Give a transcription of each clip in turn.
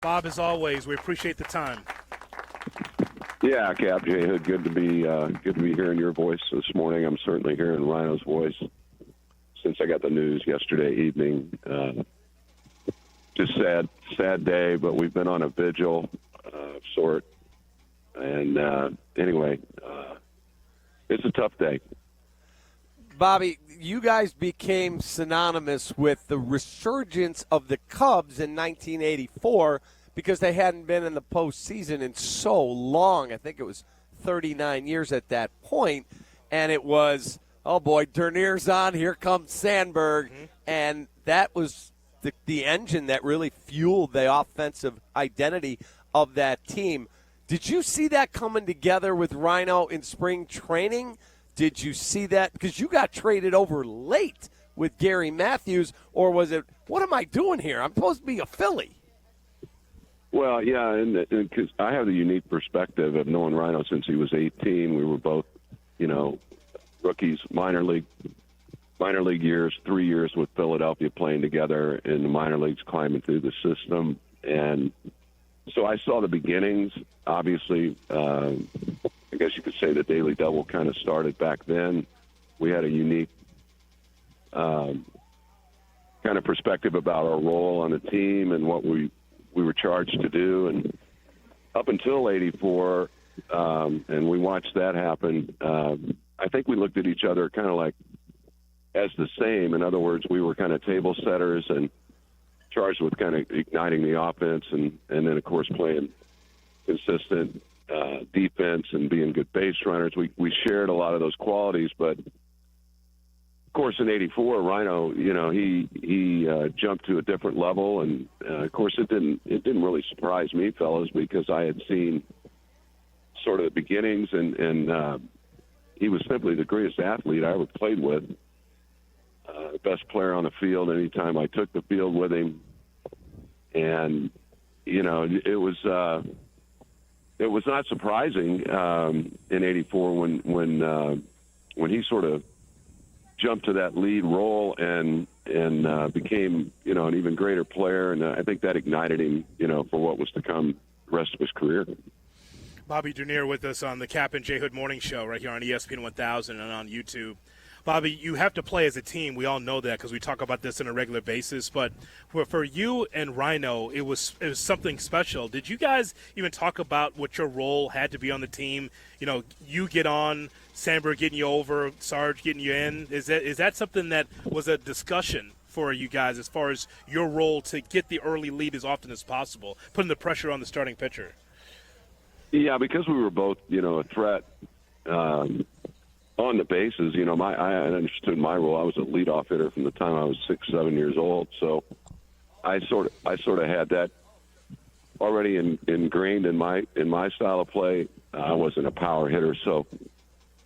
Bob, as always, we appreciate the time. Yeah, Kap J, good to be hearing your voice this morning. I'm certainly hearing Ryno's voice since I got the news yesterday evening. Just sad day, but we've been on a vigil of sort. And anyway, it's a tough day. Bobby, you guys became synonymous with the resurgence of the Cubs in 1984 because they hadn't been in the postseason in so long. I think it was 39 years at that point. And it was, oh boy, Dernier's on, here comes Sandberg. Mm-hmm. And that was the engine that really fueled the offensive identity of that team. Did you see that coming together with Ryno in spring training? Did you see that? Because you got traded over late with Gary Matthews, or was it, what am I doing here? I'm supposed to be a Philly. Well, yeah, and because I have the unique perspective of knowing Ryno since he was 18. We were both, rookies, minor league years, 3 years with Philadelphia playing together in the minor leagues, climbing through the system. And so I saw the beginnings. Obviously, I guess you could say the Daily Double kind of started back then. We had a unique kind of perspective about our role on the team and what we were charged to do. And up until 84, and we watched that happen, I think we looked at each other kind of like as the same. In other words, we were kind of table setters and charged with kind of igniting the offense and then, of course, playing consistent defense and being good base runners. We shared a lot of those qualities, but of course in 84, Ryno, he jumped to a different level, and of course it didn't really surprise me, fellas, because I had seen sort of the beginnings, and he was simply the greatest athlete I ever played with. The best player on the field anytime I took the field with him, and it was not surprising in '84 when he sort of jumped to that lead role and became an even greater player, and I think that ignited him for what was to come the rest of his career. Bobby Dernier with us on the Kap and J Hood Morning Show right here on ESPN 1000 and on YouTube. Bobby, you have to play as a team. We all know that because we talk about this on a regular basis. But for you and Ryno, it was something special. Did you guys even talk about what your role had to be on the team? You get on, Sandberg getting you over, Sarge getting you in. Is that something that was a discussion for you guys as far as your role to get the early lead as often as possible, putting the pressure on the starting pitcher? Yeah, because we were both, a threat. On the bases, I understood my role. I was a leadoff hitter from the time I was 6, 7 years old. So I sort of had that already ingrained in my style of play. I wasn't a power hitter, so.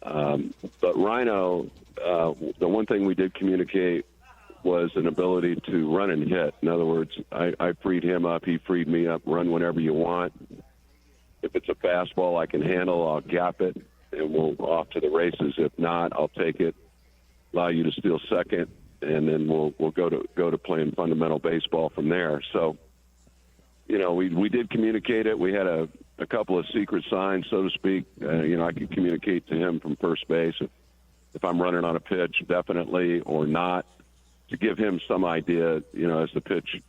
But Ryno, the one thing we did communicate was an ability to run and hit. In other words, I freed him up. He freed me up. Run whenever you want. If it's a fastball I can handle, I'll gap it, and we'll off to the races. If not, I'll take it, allow you to steal second, and then we'll go to playing fundamental baseball from there. So, we did communicate it. We had a couple of secret signs, so to speak. I could communicate to him from first base if I'm running on a pitch, definitely, or not, to give him some idea, as the pitch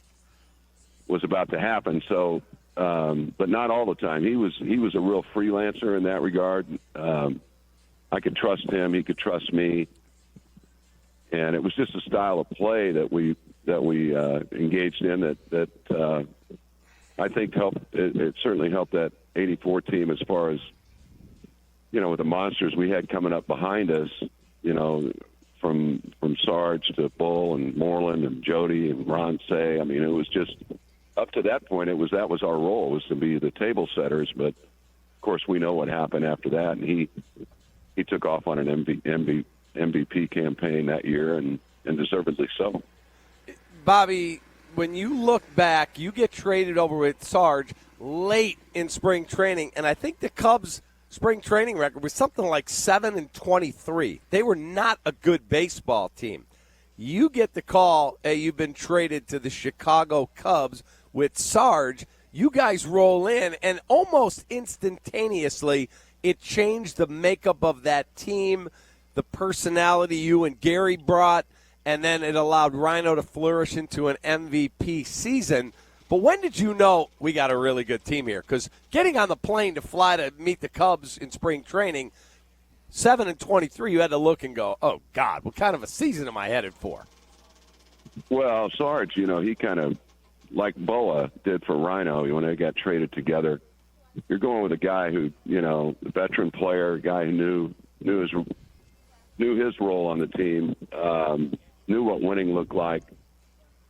was about to happen. So. But not all the time. He was a real freelancer in that regard. I could trust him. He could trust me. And it was just a style of play that we engaged in that I think helped. It certainly helped that '84 team as far as with the monsters we had coming up behind us. From Sarge to Bull and Moreland and Jody and Ron Say. I mean, it was just. Up to that point, that was our role, was to be the table setters. But of course, we know what happened after that, and he took off on an MVP campaign that year, and deservedly so. Bobby, when you look back, you get traded over with Sarge late in spring training, and I think the Cubs' spring training record was something like 7-23. They were not a good baseball team. You get the call, hey, you've been traded to the Chicago Cubs with Sarge. You guys roll in, and almost instantaneously, it changed the makeup of that team, the personality you and Gary brought, and then it allowed Ryno to flourish into an MVP season. But when did you know we got a really good team here? Because getting on the plane to fly to meet the Cubs in spring training, 7-23, you had to look and go, oh, God, what kind of a season am I headed for? Well, Sarge, he kind of, like Boa did for Ryno when they got traded together. You're going with a guy who, a veteran player, a guy who knew his role on the team, knew what winning looked like.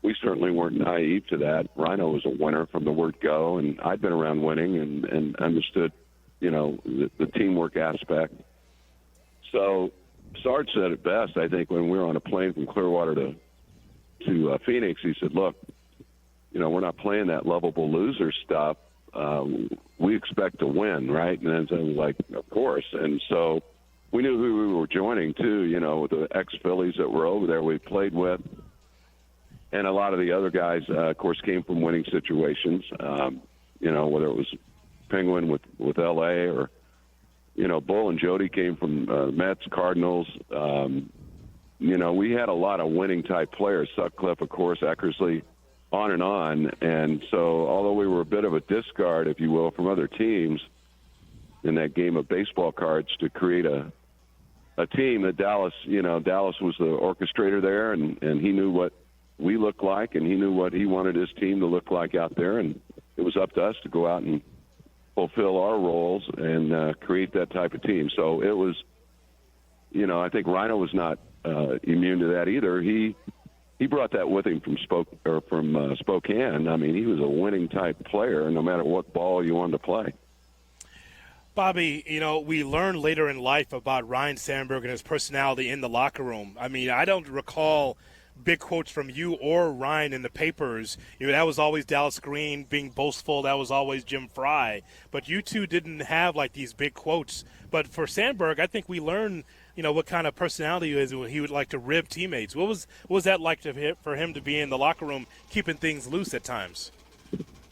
We certainly weren't naive to that. Ryno was a winner from the word go, and I'd been around winning and understood, the teamwork aspect. So Sarge said it best, I think, when we were on a plane from Clearwater to Phoenix. He said, look, we're not playing that lovable loser stuff. We expect to win, right? And then I was like, of course. And so we knew who we were joining, too, with the ex-Phillies that were over there we played with. And a lot of the other guys, of course, came from winning situations, whether it was Penguin with L.A. or, Bull and Jody came from Mets, Cardinals. We had a lot of winning-type players, Sutcliffe, of course, Eckersley, on and on. And so although we were a bit of a discard, if you will, from other teams in that game of baseball cards to create a team that Dallas was the orchestrator there, and he knew what we looked like, and he knew what he wanted his team to look like out there, and it was up to us to go out and fulfill our roles and create that type of team. So it was, I think Ryno was not immune to that either. He brought that with him from Spokane. I mean, he was a winning type player, no matter what ball you wanted to play. Bobby, we learned later in life about Ryne Sandberg and his personality in the locker room. I mean, I don't recall big quotes from you or Ryne in the papers. That was always Dallas Green being boastful. That was always Jim Fry. But you two didn't have like these big quotes. But for Sandberg, I think we learned, what kind of personality he is when he would like to rib teammates. What was that like for him to be in the locker room, keeping things loose at times?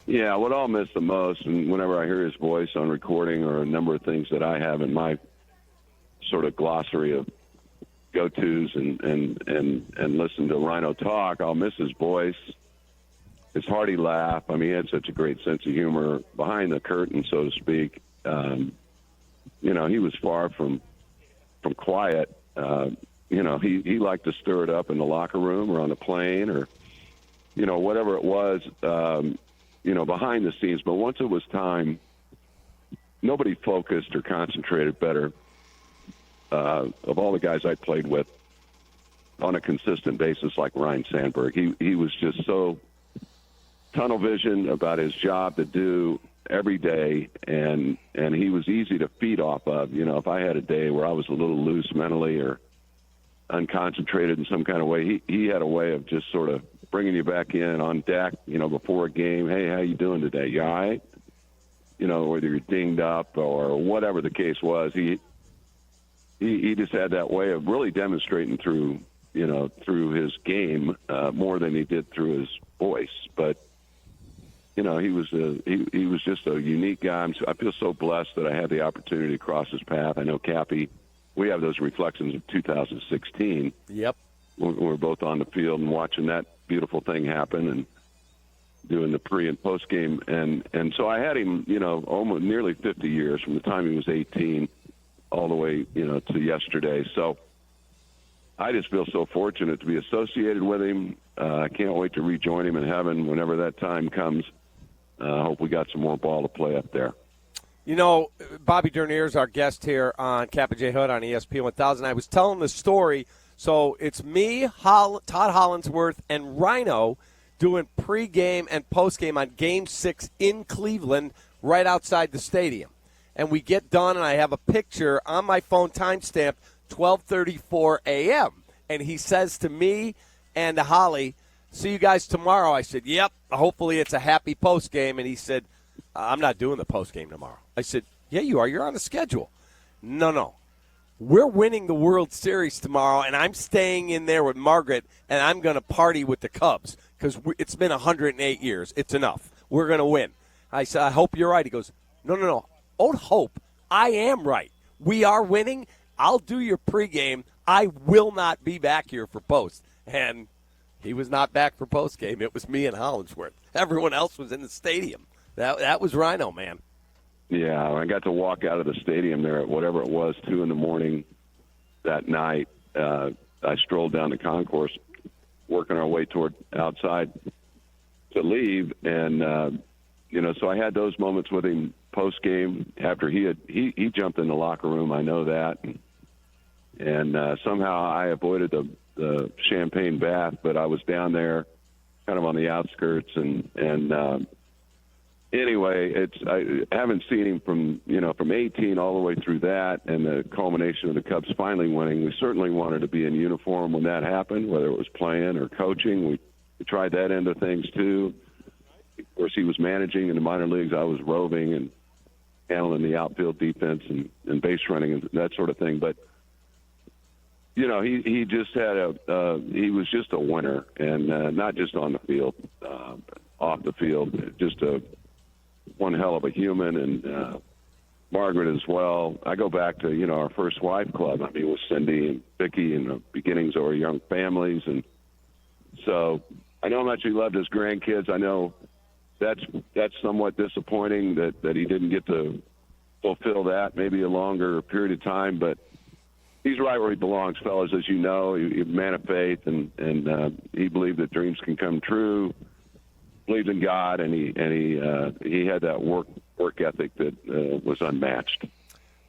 Yeah, what I'll miss the most, and whenever I hear his voice on recording or a number of things that I have in my sort of glossary of go-tos and listen to Ryno talk, I'll miss his voice, his hearty laugh. I mean, he had such a great sense of humor behind the curtain, so to speak. He was far from quiet. He liked to stir it up in the locker room or on the plane or, whatever it was, behind the scenes. But once it was time, nobody focused or concentrated better of all the guys I played with on a consistent basis like Ryne Sandberg. He was just so tunnel vision about his job to do every day, and he was easy to feed off of. If I had a day where I was a little loose mentally or unconcentrated in some kind of way, he had a way of just sort of bringing you back in on deck, before a game. Hey, how you doing today? You all right? Whether you're dinged up or whatever the case was, he just had that way of really demonstrating through his game more than he did through his voice. But he was just a unique guy. I feel so blessed that I had the opportunity to cross his path. I know Kappy, we have those reflections of 2016. Yep. We're both on the field and watching that beautiful thing happen and doing the pre and post game. And so I had him, almost nearly 50 years from the time he was 18 all the way, to yesterday. So I just feel so fortunate to be associated with him. I can't wait to rejoin him in heaven whenever that time comes. I hope we got some more ball to play up there. Bobby Dernier is our guest here on Kap J Hood on ESPN 1000. I was telling the story. So it's me, Todd Hollinsworth, and Ryno doing pregame and postgame on Game 6 in Cleveland right outside the stadium. And we get done, and I have a picture on my phone timestamp, 12:34 a.m. And he says to me and to Holly, see you guys tomorrow. I said, yep, hopefully it's a happy postgame. And he said, I'm not doing the postgame tomorrow. I said, yeah, you are. You're on the schedule. No. We're winning the World Series tomorrow, and I'm staying in there with Margaret, and I'm going to party with the Cubs because it's been 108 years. It's enough. We're going to win. I said, I hope you're right. He goes, no. Don't hope. I am right. We are winning. I'll do your pregame. I will not be back here for post. And he was not back for postgame. It was me and Hollingsworth. Everyone else was in the stadium. That was Ryno, man. Yeah, I got to walk out of the stadium there at whatever it was, 2 in that night. I strolled down the concourse, working our way toward outside to leave, and so I had those moments with him post game after he jumped in the locker room. I know that, and somehow I avoided the champagne bath, but I was down there, kind of on the outskirts, and anyway, I haven't seen him from 18 all the way through that, and the culmination of the Cubs finally winning. We certainly wanted to be in uniform when that happened, whether it was playing or coaching. We tried that end of things too. Of course, he was managing in the minor leagues. I was roving and handling the outfield defense and base running and that sort of thing. But he just had he was just a winner, and not just on the field, off the field, just one hell of a human, and Margaret as well. I go back to, our first wife club. I mean, with Cindy and Vicki and the beginnings of our young families. And so I know how much he loved his grandkids. I know that's somewhat disappointing that he didn't get to fulfill that, maybe a longer period of time, but he's right where he belongs, fellas. As you know, he's a man of faith, and he believed that dreams can come true. Believed in God, and he had that work ethic that was unmatched.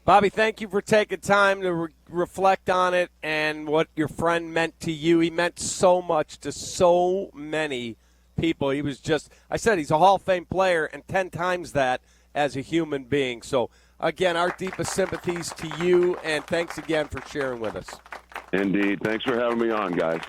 Bobby, thank you for taking time to reflect on it and what your friend meant to you. He meant so much to so many people. He was I said he's a Hall of Fame player, and 10 times that as a human being. So, again, our deepest sympathies to you, and thanks again for sharing with us. Indeed. Thanks for having me on, guys.